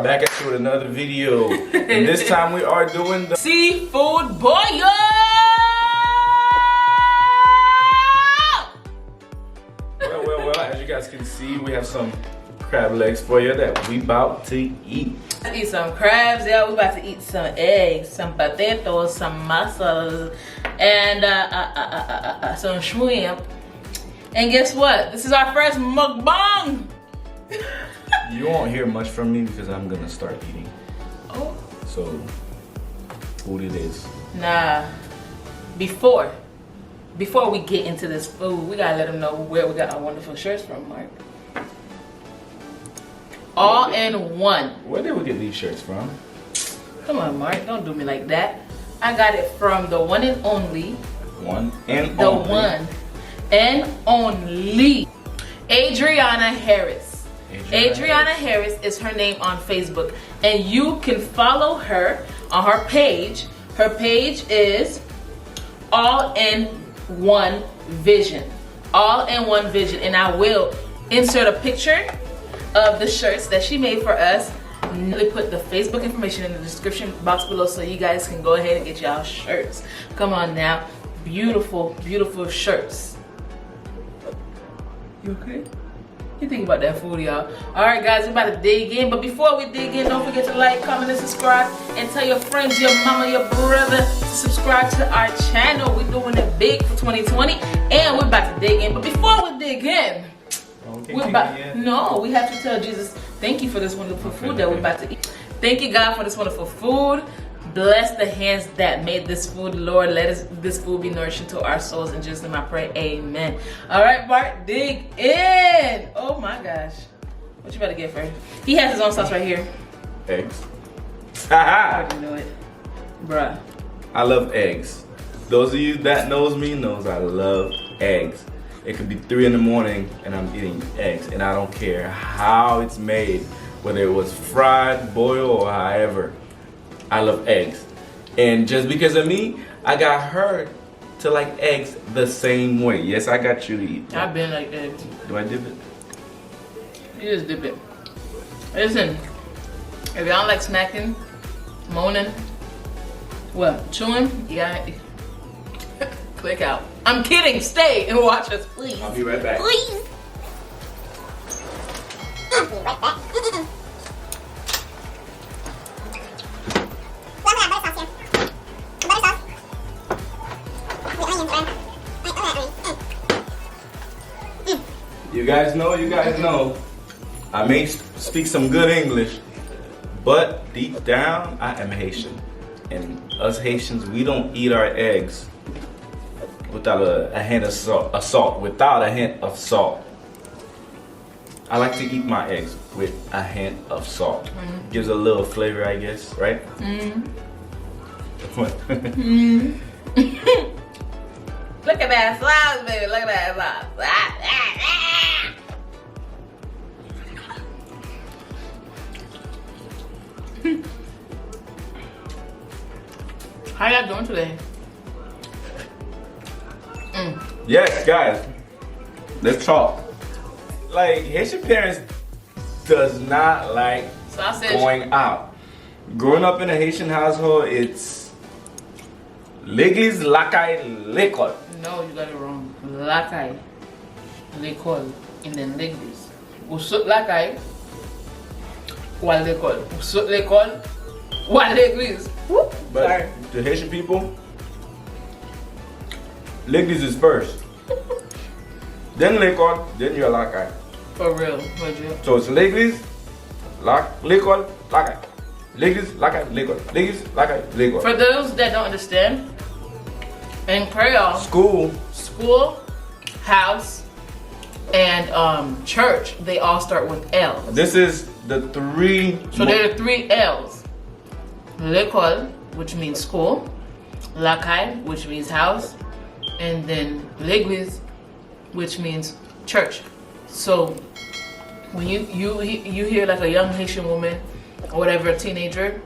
Back at you with another video, and this time we are doing the seafood boil. Well, as you guys can see, we have some crab legs for you that we about to eat. Let's eat some crabs, yeah. We about to eat some eggs, some potatoes, some mussels, and some shrimp. And guess what? This is our first mukbang. You won't hear much from me because I'm gonna start eating. Oh. So, food it is. Nah. Before we get into this food, we gotta let them know where we got our wonderful shirts from, Mark. All in one. Where did we get these shirts from? Come on, Mark. Don't do me like that. I got it from the one and only. One and the only. The one and only. Adrianna Harris. Adrianna Harris is her name on Facebook. And you can follow her on her page. Her page is All in One Vision. All in One Vision. And I will insert a picture of the shirts that she made for us. They put the Facebook information in the description box below so you guys can go ahead and get y'all shirts. Come on now. Beautiful, beautiful shirts. You okay? You think about that food, y'all. Alright guys, we're about to dig in. But before we dig in, don't forget to like, comment, and subscribe. And tell your friends, your mama, your brother to subscribe to our channel. We're doing it big for 2020. And we're about to dig in. But before we dig in, we have to tell Jesus, thank you for this wonderful food that we're about to eat. Thank you, God, for this wonderful food. Bless the hands that made this food, Lord. Let this food be nourishing to our souls. In Jesus' name I pray, amen. All right, Bart, dig in. Oh my gosh. What you about to get first? He has his own sauce right here. Eggs. I already know it. Bruh. I love eggs. Those of you that knows me knows I love eggs. It could be 3 in the morning and I'm eating eggs, and I don't care how it's made, whether it was fried, boiled, or however. I love eggs. And just because of me, I got her to like eggs the same way. Yes, I got you to eat. I've been like eggs. Do I dip it? You just dip it. Listen, if y'all don't like smacking, moaning, chewing, you gotta click out. I'm kidding. Stay and watch us, please. I'll be right back. Please. I'll be right back. You guys know, I may speak some good English, but deep down, I am Haitian. And us Haitians, we don't eat our eggs without a hint of salt, without a hint of salt. I like to eat my eggs with a hint of salt. Gives a little flavor, I guess, right? Look at that sauce, baby. Look at that sauce. How y'all doing today? Yes, guys. Let's talk. Like, Haitian parents does not like Sausage. Going out. Growing up in a Haitian household, it's l'église, lakay, l'école. No, you got it wrong. Lakay, l'école, and then l'église. Ou saute lakay, ou à l'école. Ou saute l'école, ou à l'église. But Sorry. the Haitian people, l'église is first. Then l'école, then you're lakay. For real, legit. So it's l'église, l'école, lakay. L'église, lakay, l'école. L'église, lakay, l'école. For those that don't understand, in Creole, School, house, and church, they all start with L. this is the 3. So there are 3 L's. L'école, which means school. Lakay, which means house. And then l'église, which means church. So when you hear like a young Haitian woman or whatever, a teenager,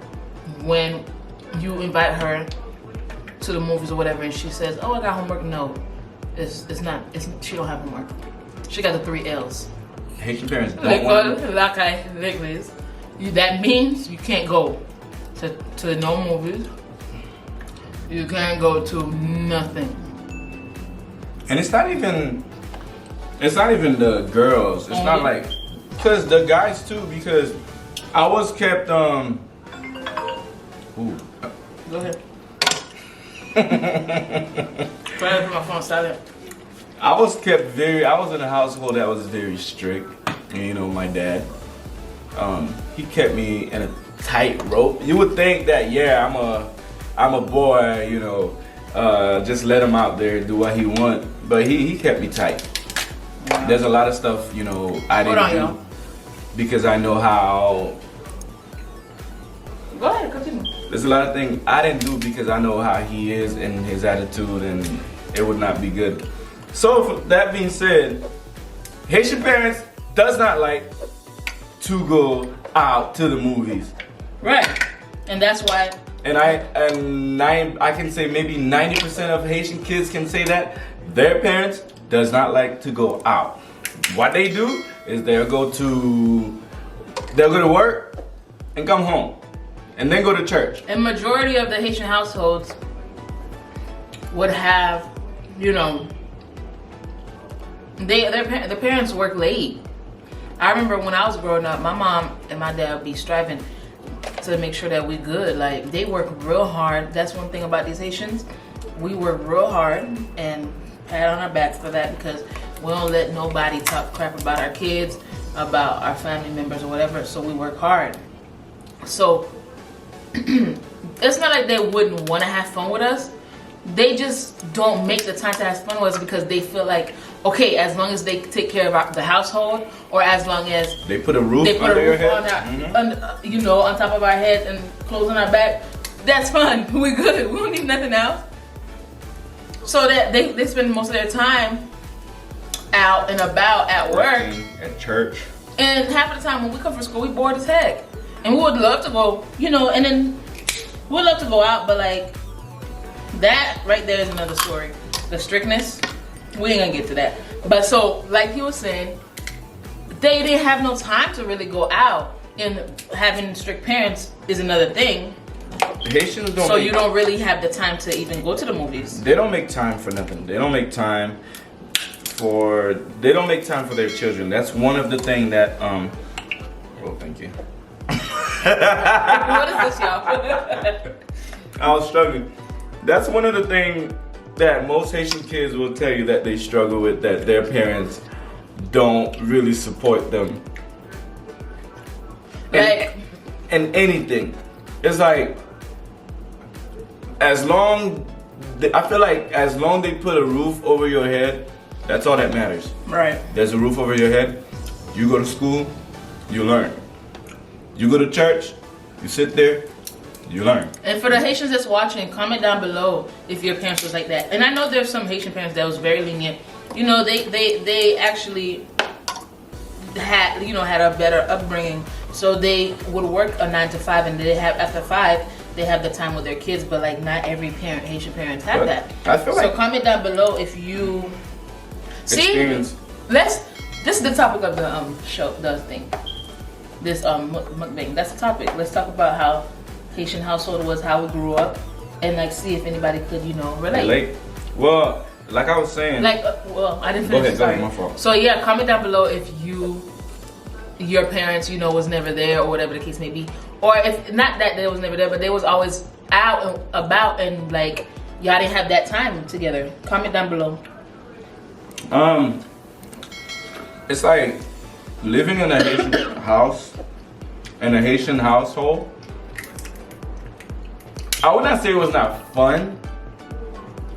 when you invite her to the movies or whatever, and she says, "Oh, I got homework." No, it's not. She don't have homework. She got the 3 L's. Haitian parents don't want L'école, Lakay, l'église. that means you can't go to no movies. You can't go to nothing. And it's not even the girls. It's not like, because the guys too, because I was kept ooh. Go ahead. Try to put my phone silent. I was in a household that was very strict. And, you know, my dad, he kept me in a tight rope. You would think that, yeah, I'm a boy, you know, just let him out there do what he want. But he kept me tight. Wow. There's a lot of stuff, you know, I didn't do because I know how. Go ahead, continue. There's a lot of things I didn't do because I know how he is and his attitude, and it would not be good. So that being said, Haitian parents does not like to go out to the movies. Right, and that's why. And I can say maybe 90% of Haitian kids can say that their parents does not like to go out. What they do is they'll go to work and come home, and then go to church. And majority of the Haitian households would have, you know, their parents work late. I remember when I was growing up, my mom and my dad would be striving to make sure that we good. Like, they work real hard. That's one thing about these Haitians. We work real hard, and pat on our backs for that, because we don't let nobody talk crap about our kids, about our family members or whatever. So we work hard. So it's not like they wouldn't want to have fun with us. They just don't make the time to have fun with us because they feel like, okay, as long as they take care of the household, or as long as they put a roof under your head, you know, on top of our heads and clothes on our back, that's fun. We good. We don't need nothing else. So that they spend most of their time out and about at work, at church, and half of the time when we come from school, we bored as heck, and we would love to go, you know, and then we'd love to go out, but like that right there is another story. The strictness, we ain't gonna get to that. But so, like he was saying, they didn't have no time to really go out, and having strict parents is another thing. Haitians don't. So you don't really have the time to even go to the movies. They don't make time for nothing. They don't make time for their children. That's one of the things that oh, thank you. What is this, y'all? I was struggling. That's one of the things that most Haitian kids will tell you that they struggle with, that their parents don't really support them. Like, and anything. It's like, I feel like as long they put a roof over your head, that's all that matters. right. There's a roof over your head. You go to school, you learn. You go to church, you sit there, you learn. And for the Haitians that's watching, comment down below if your parents was like that. And I know there's some Haitian parents that was very lenient. You know, they actually had a better upbringing. So they would work a 9 to 5, and after 5 they have the time with their kids. But like, not every Haitian parents have that. I feel so like comment down below if you experience. This is the topic of the show, the thing. This mukbang. That's the topic. Let's talk about how Haitian household was, how we grew up, and like see if anybody could, you know, relate. Well, like I was saying. Like, well, I didn't finish. Go ahead, my fault. So yeah, comment down below if your parents, you know, was never there, or whatever the case may be, or if not that they was never there, but they was always out and about, and like y'all didn't have that time together. Comment down below. It's like living in a Haitian house, in a Haitian household. I would not say it was not fun,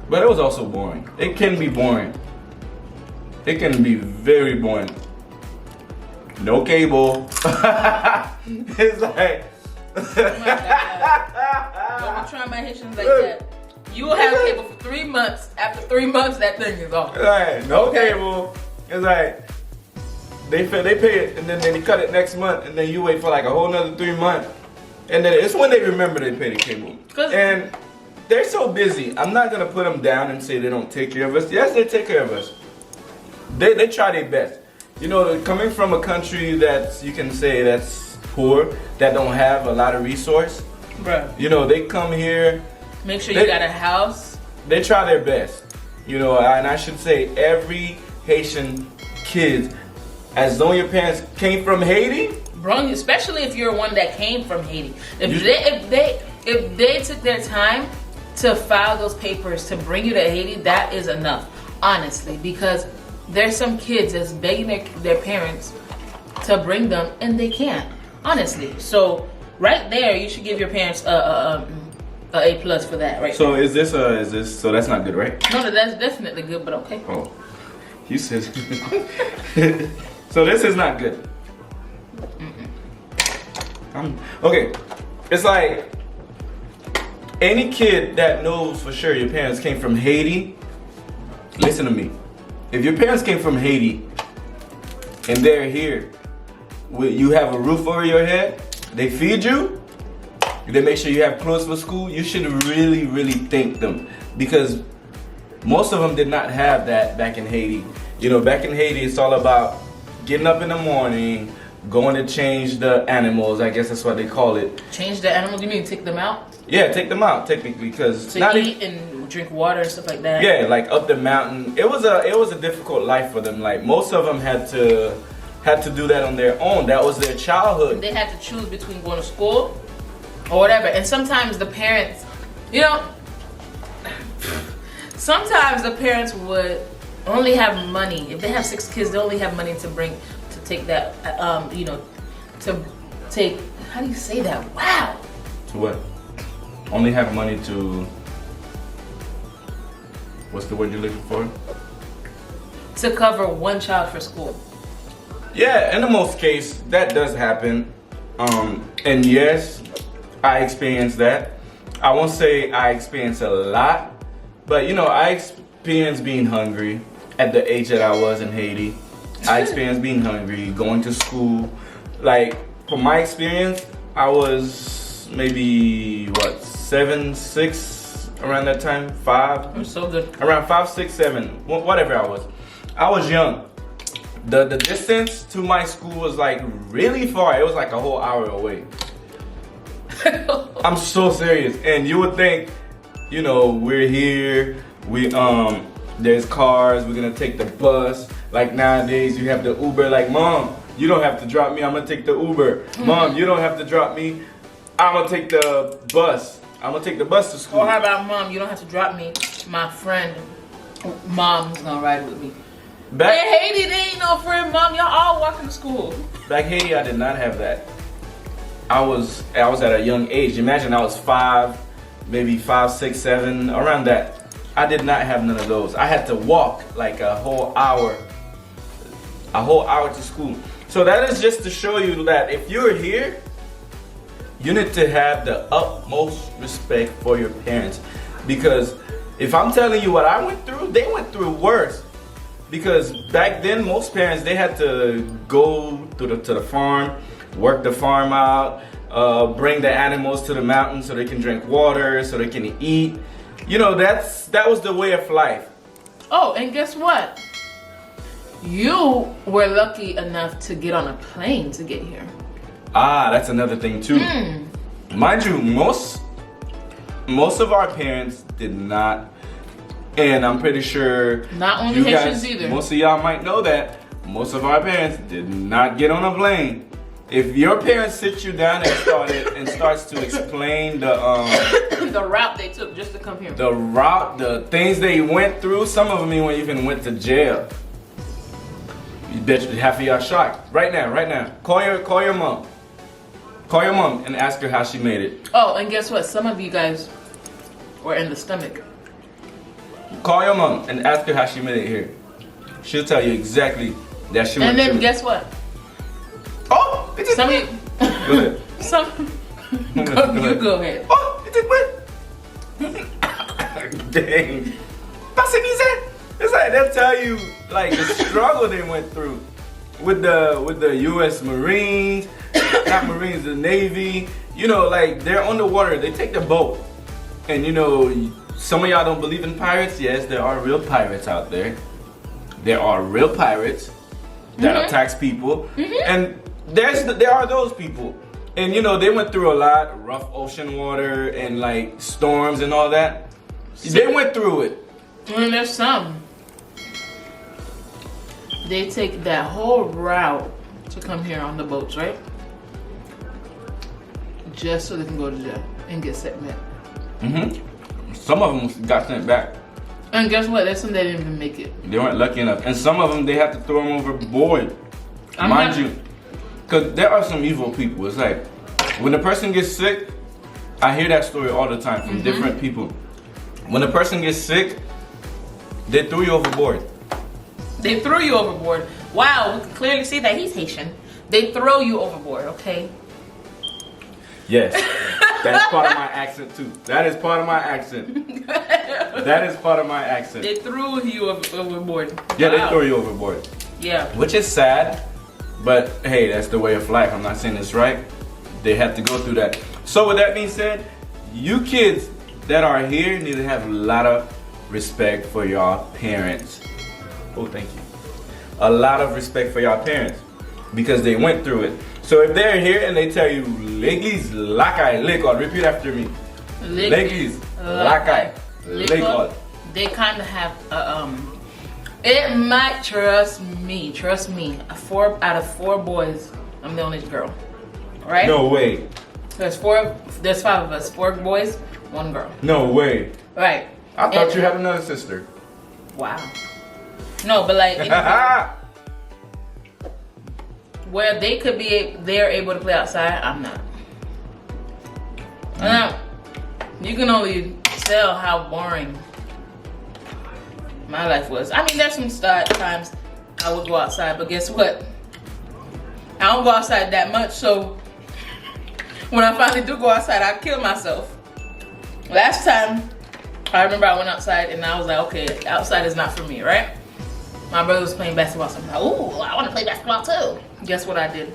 but it was also boring. It can be boring. It can be very boring. No cable. It's like. Oh my God. Don't be trying my Haitians like that. You will have cable for 3 months. After 3 months, that thing is off. Right, no cable. It's like they pay it, and then they cut it next month, and then you wait for like a whole nother 3 months, and then it's when they remember they pay the cable. And they're so busy. I'm not gonna put them down and say they don't take care of us. Yes, they take care of us. They try their best. You know, coming from a country that's, you can say, that's poor, that don't have a lot of resource, Bruh. you know, they come here. Make sure you got a house. They try their best, you know, and I should say every Haitian kid, as though your parents came from Haiti. Bro, especially if you're one that came from Haiti. If they took their time to file those papers to bring you to Haiti, that is enough, honestly, because there's some kids that's begging their parents to bring them and they can't, honestly. So right there, you should give your parents a A+ for that, right? So is this so that's not good, right? No, that's definitely good, but okay. Oh, you said. So this is not good. Okay, it's like any kid that knows for sure your parents came from Haiti. Listen to me. If your parents came from Haiti and they're here, you have a roof over your head, they feed you, they make sure you have clothes for school, you should really, really thank them, because most of them did not have that back in Haiti. You know, back in Haiti, it's all about getting up in the morning, going to change the animals, I guess that's what they call it. Change the animals? You mean take them out? Yeah, take them out technically, because to eat and drink water and stuff like that. Yeah, like up the mountain. It was a difficult life for them. Like most of them had to do that on their own. That was their childhood. They had to choose between going to school or whatever. And sometimes the parents, you know, sometimes the parents would only have money. If they have 6 kids, they only have money to take that, you know, to take, how do you say that? Wow. To what? Only have money to, what's the word you're looking for? To cover one child for school. Yeah, in the most case, that does happen. And yes, I experienced that. I won't say I experienced a lot, but you know, I experienced being hungry at the age that I was in Haiti. I experienced being hungry, going to school. Like, from my experience, I was maybe, what, 7, 6, around that time, 5. I'm so good. Around 5, 6, 7, whatever I was. I was young. The distance to my school was like really far. It was like a whole hour away. I'm so serious. And you would think, you know, we're here, there's cars, we're gonna take the bus. Like nowadays you have the Uber, like, Mom, you don't have to drop me, I'm gonna take the Uber. Mom, you don't have to drop me, I'm gonna take the bus. I'm gonna take the bus to school. Or how about, Mom, you don't have to drop me, my friend, Mom's gonna ride with me. Back in Haiti, they ain't no friend, Mom, y'all all walking to school. Back Haiti, I did not have that. I was at a young age. Imagine I was 5, maybe 5, 6, 7, around that. I did not have none of those. I had to walk like a whole hour to school. So that is just to show you that if you're here, you need to have the utmost respect for your parents. Because if I'm telling you what I went through, they went through worse. Because back then, most parents, they had to go to the farm, work the farm out, bring the animals to the mountain so they can drink water, so they can eat. You know, that was the way of life. Oh, and guess what? You were lucky enough to get on a plane to get here. Ah, that's another thing too. Mind you, most of our parents did not, and I'm pretty sure not only you Haitians guys, either. most of y'all might know that most of our parents did not get on a plane. If your parents sit you down and starts to explain the the route they took just to come here, the things they went through, some of them even went to jail. You bet half of y'all shocked. Right now. Call your mom. Call your mom and ask her how she made it. Oh, and guess what? Some of you guys were in the stomach. Call your mom and ask her how she made it here. She'll tell you exactly that she went And then through. guess what? Oh, it just Some of went. you, Go ahead. you go ahead. Oh, it just went. Dang. It's like they'll tell you like the struggle they went through with the U.S. Marines, not Marines, the Navy. You know, like they're on the water. They take the boat, and you know, some of y'all don't believe in pirates. Yes, there are real pirates out there. There are real pirates that attacks people, and there are those people. And you know, they went through a lot, rough ocean water and like storms and all that. They went through it. And there's some. They take that whole route to come here on the boats, right? Just so they can go to jail and get sent back. Some of them got sent back. And guess what? There's some that didn't even make it. They weren't lucky enough. And some of them, they had to throw them overboard. Mind you. Because there are some evil people. It's like, when a person gets sick, I hear that story all the time from different people. When a person gets sick, they threw you overboard. They threw you overboard. Wow, we can clearly see that he's Haitian. They throw you overboard, okay? Yes. That's part of my accent too. That is part of my accent. That is part of my accent. They threw you overboard. Yeah, Wow. they throw you overboard. Yeah. Which is sad, but hey, that's the way of life. I'm not saying it's right. They have to go through that. So with that being said, you kids that are here need to have a lot of respect for your parents. Oh, thank you. A lot of respect for your parents because they went through it. So if they're here and they tell you, L'église, lakai, l'école, repeat after me. L'église, lakai, l'école. They kind of have it might, trust me, 4 out of 4 boys, I'm the only girl, right? No way. There's 5 of us, 4 boys, 1 girl. No way. Right. I thought you had another sister. Wow. No, but like where they could be, they're able to play outside, I'm not. You can only tell how boring my life was. I mean, there's some times I would go outside, but guess what? I don't go outside that much, so when I finally do go outside, I kill myself. Last time, I remember I went outside and I was like, okay, outside is not for me, right? My brother was playing basketball, so I'm like, ooh, I want to play basketball too. Guess what I did?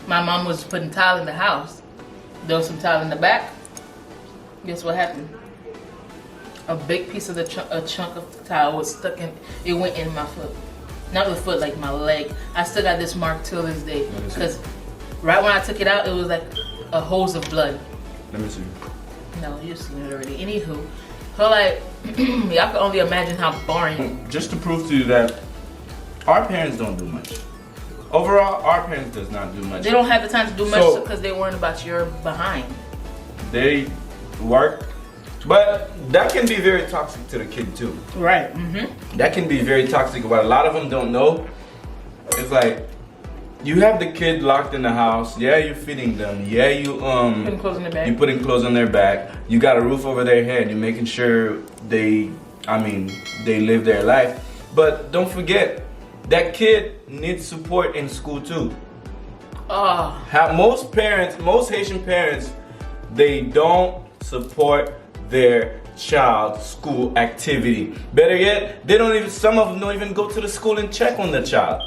My mom was putting tile in the house. There was some tile in the back. Guess what happened? A big piece of a chunk of the tile was stuck in, it went in my foot. Not the foot, like my leg. I still got this mark till this day. Because right when I took it out, it was like a hose of blood. Let me see. No, you've seen it already. Anywho, so like, y'all can only imagine how boring. Just to prove to you that our parents don't do much. Overall, our parents does not do much. They don't have the time to do much So- because they worrying about your behind. They work, but that can be very toxic to the kid too. Right. That can be very toxic. What a lot of them don't know is like, you have the kid locked in the house. Yeah, you're feeding them. Yeah, you Putting clothes in their bag. you putting clothes on their back. You got a roof over their head. You're making sure they live their life. But don't forget, that kid needs support in school too. Most Haitian parents, they don't support their child's school activity. Better yet, some of them don't even go to the school and check on the child.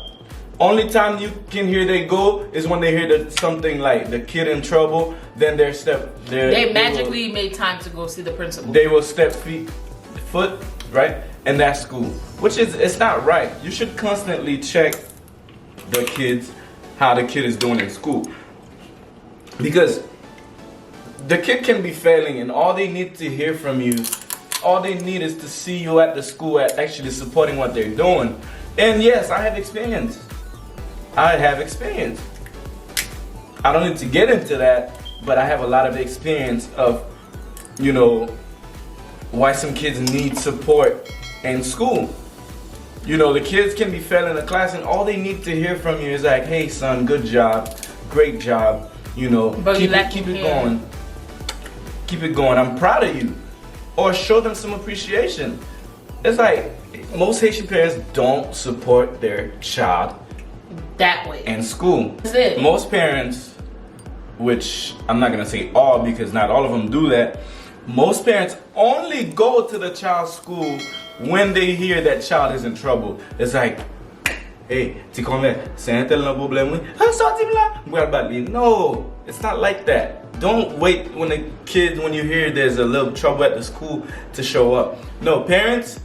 Only time you can hear they go is when they hear that something like the kid in trouble, then They magically made time to go see the principal. They will step foot, right? And that's school. Which is, it's not right. You should constantly check the kids, how the kid is doing in school. Because the kid can be failing and all they need to hear from you, all they need is to see you at the school at actually supporting what they're doing. And yes, I have experience. I don't need to get into that, but I have a lot of experience of, why some kids need support in school. The kids can be failing a class and all they need to hear from you is like, hey son, good job, great job, But keep it going. Keep it going, I'm proud of you. Or show them some appreciation. It's like, most Haitian parents don't support their child that way in school. That's it. Most parents, which I'm not gonna say all because not all of them do that, most parents only go to the child's school when they hear that child is in trouble. It's like, hey, tu connais, c'est un tel problème, oui? No, it's not like that. Don't wait when you hear there's a little trouble at the school to show up. No, parents,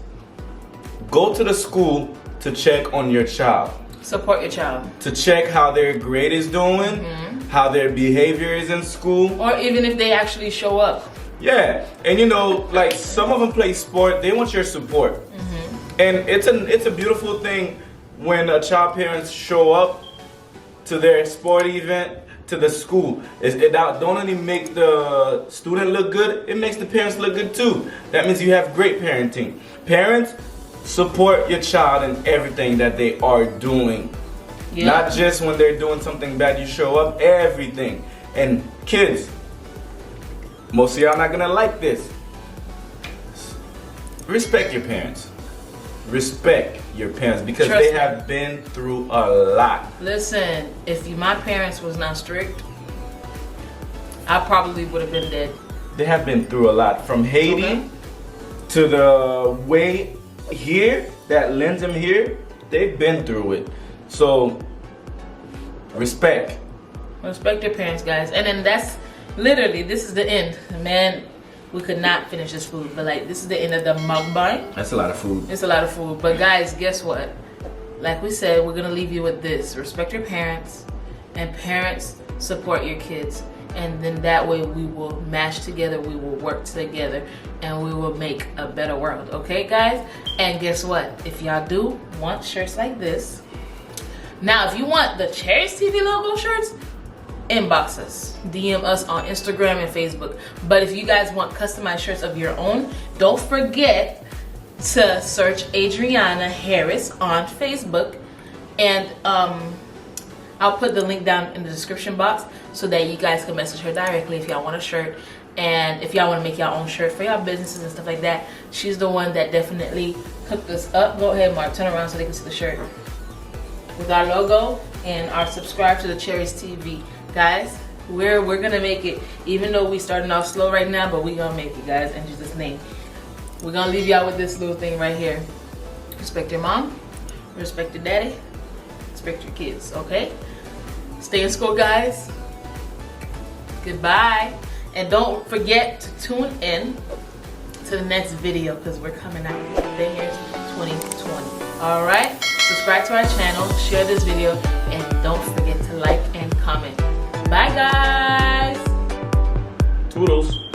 go to the school to check on your child. Support your child. To check how their grade is doing, how their behavior is in school. Or even if they actually show up. Yeah, and you know, like some of them play sport, they want your support. And it's a beautiful thing when a child parents show up to their sport event, to the school. It don't only make the student look good, it makes the parents look good too. That means you have great parenting. Parents, support your child in everything that they are doing. Yeah. Not just when they're doing something bad, you show up, everything. And kids, most of y'all not gonna like this. Respect your parents. Respect your parents because Trust they me. have been through a lot. Listen, if my parents was not strict, I probably would have been dead. They have been through a lot. From Haiti Okay. to the way here that lends them here, they've been through it. So, respect. Respect your parents, guys. And then that's literally, this is the end. Man, we could not finish this food, but like, this is the end of the mukbang. That's a lot of food. It's a lot of food. But guys, guess what? Like we said, we're gonna leave you with this. Respect your parents, and parents, support your kids. And then that way we will mash together, we will work together, and we will make a better world. Okay, guys? And guess what? If y'all do want shirts like this, now if you want the TheCherysTv logo shirts, inbox us, DM us on Instagram and Facebook. But if you guys want customized shirts of your own, don't forget to search Adrianna Harris on Facebook, and I'll put the link down in the description box so that you guys can message her directly if y'all want a shirt, and if y'all want to make your own shirt for y'all businesses and stuff like that. She's the one that definitely hooked us up. Go ahead, Mark, turn around so they can see the shirt with our logo and our subscribe to TheCherysTv. Guys, we're gonna make it, even though we starting off slow right now, but we gonna make it, guys, in Jesus' name. We're gonna leave y'all with this little thing right here. Respect your mom, respect your daddy, respect your kids, okay? Stay in school, guys. Goodbye. And don't forget to tune in to the next video because we're coming out BANGGGER 2020. All right? Subscribe to our channel, share this video, and don't forget to like and comment. Bye, guys. Toodles.